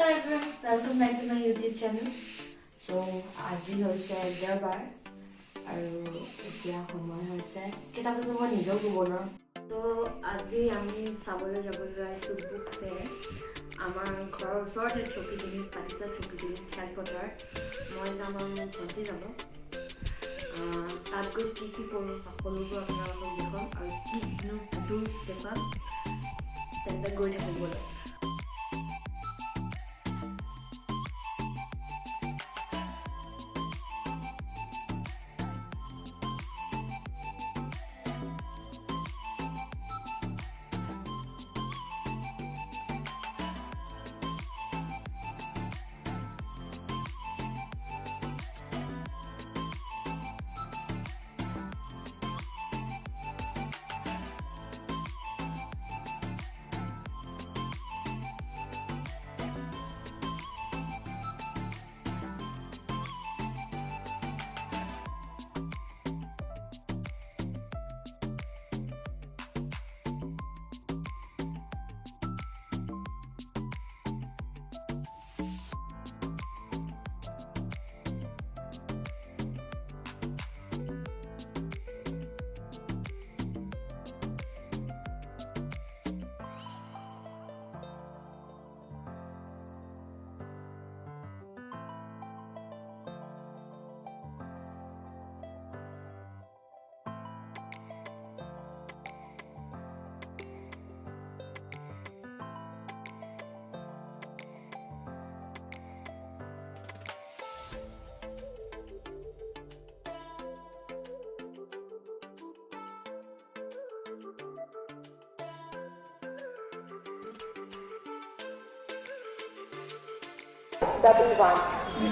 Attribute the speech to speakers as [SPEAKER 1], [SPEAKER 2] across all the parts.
[SPEAKER 1] Hello everyone, welcome back to my YouTube channel. So, আজি হৈছে দেওবাৰ আৰু এতিয়া সময় হৈছে কেইটা বজাত মই নিজেও ক'ব নোৱাৰোঁ। তো আজি আমি চাবলৈ যাবলৈ আহিছোঁ বুক ফেয়াৰ। আমাৰ ঘৰৰ ওচৰতে চকীডিঙিত পাতিছে, চকীডিঙিত খেলপথাৰ। মই যাম আৰু মোৰ ভণ্টি যাব। তাত গৈ কি কৰোঁ সকলোবোৰ আপোনালোকক দেখুৱাম আৰু কি কিনো সেইটো দেখুৱাম। তেন্তে গৈ থাকোঁ ব'লক।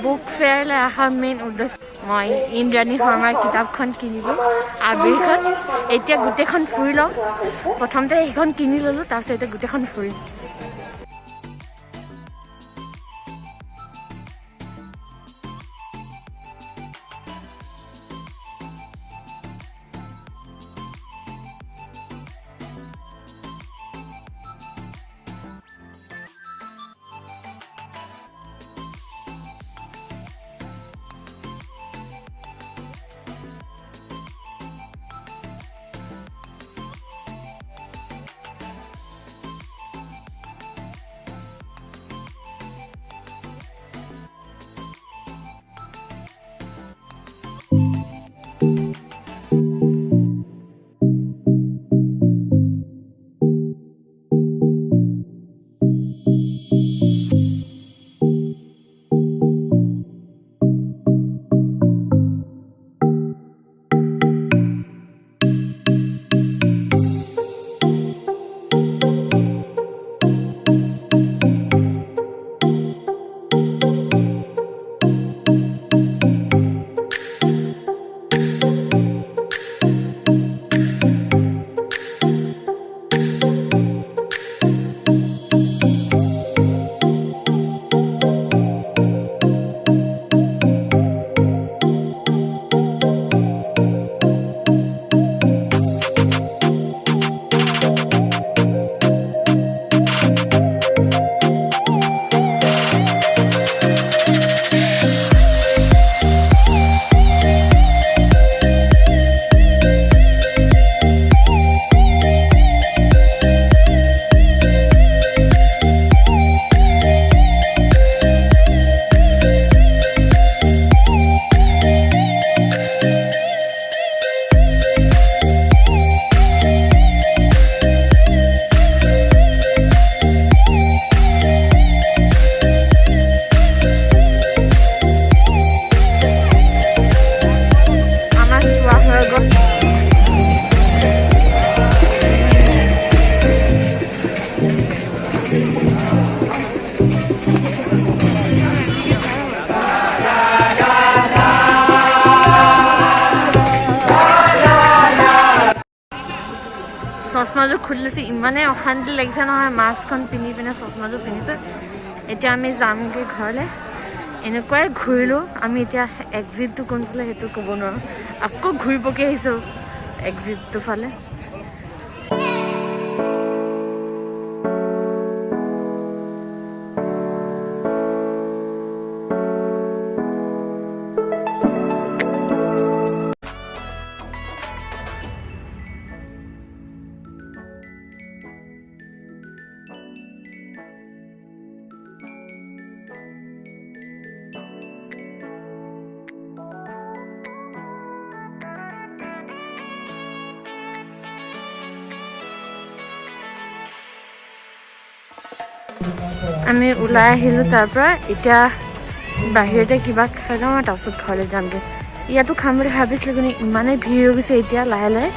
[SPEAKER 1] বুক ফেয়াৰলৈ অহাৰ মেইন উদ্দেশ্য মই ইন্দ্ৰাণী শৰ্মাৰ কিতাপখন কিনিলোঁ আবিৰখন। এতিয়া গোটেইখন ফুৰি লওঁ। প্ৰথমতে সেইখন কিনি ল'লোঁ, তাৰপিছত এতিয়া গোটেইখন ফুৰিম। চশমাযোৰ খুলি লৈছোঁ, ইমানেই অশান্তি লাগিছে নহয়। মাস্কখন পিন্ধি পিনে চশমাযোৰ পিন্ধিছোঁ। এতিয়া আমি যামগৈ ঘৰলৈ। এনেকুৱাই ঘূৰিলোঁ আমি। এতিয়া এক্সিটটো কোনফালে সেইটো ক'ব নোৱাৰোঁ। আকৌ ঘূৰি পকি আহিছোঁ এক্সিটটো ফালে। আমি ওলাই আহিলোঁ তাৰ পৰা এতিয়া বাহিৰতে কিবা খাই লওঁ আৰু তাৰপিছত ঘৰলৈ যামগৈ ইয়াতো খাম বুলি ভাবিছিলোঁ কিন্তু ইমানেই ভিৰ হৈ গৈছে এতিয়া লাহে লাহে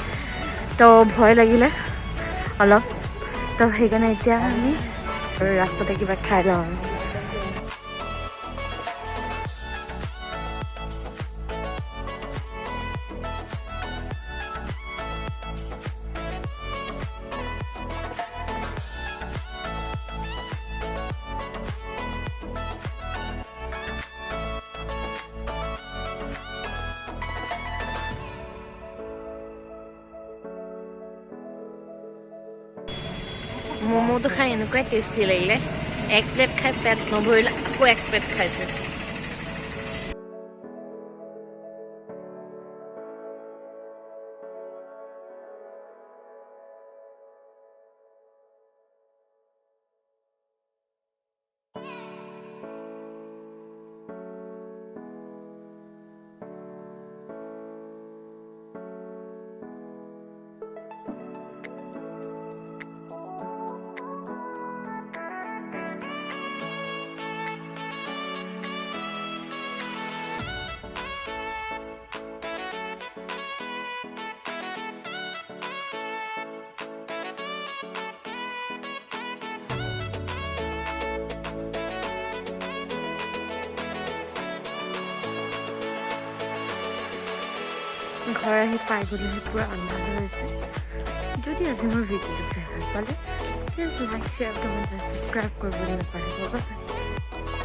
[SPEAKER 1] তো ভয় লাগিলে অলপ তো সেইকাৰণে এতিয়া আমি ৰাস্তাতে কিবা খাই লওঁ আৰু মোমোটো খাই এনেকুৱাই টেষ্টি লাগিলে এক প্লেট খাই পেট নভৰিলে আকৌ এক প্লেট খাইছে ঘৰ আহি পাই গ'লেহি পূৰা আন্ধাৰ হৈছে যদি আজি মোৰ ভিডিঅ'টো চাই ভাল পালে please like share comment subscribe কৰিবলৈ নাপাহৰিব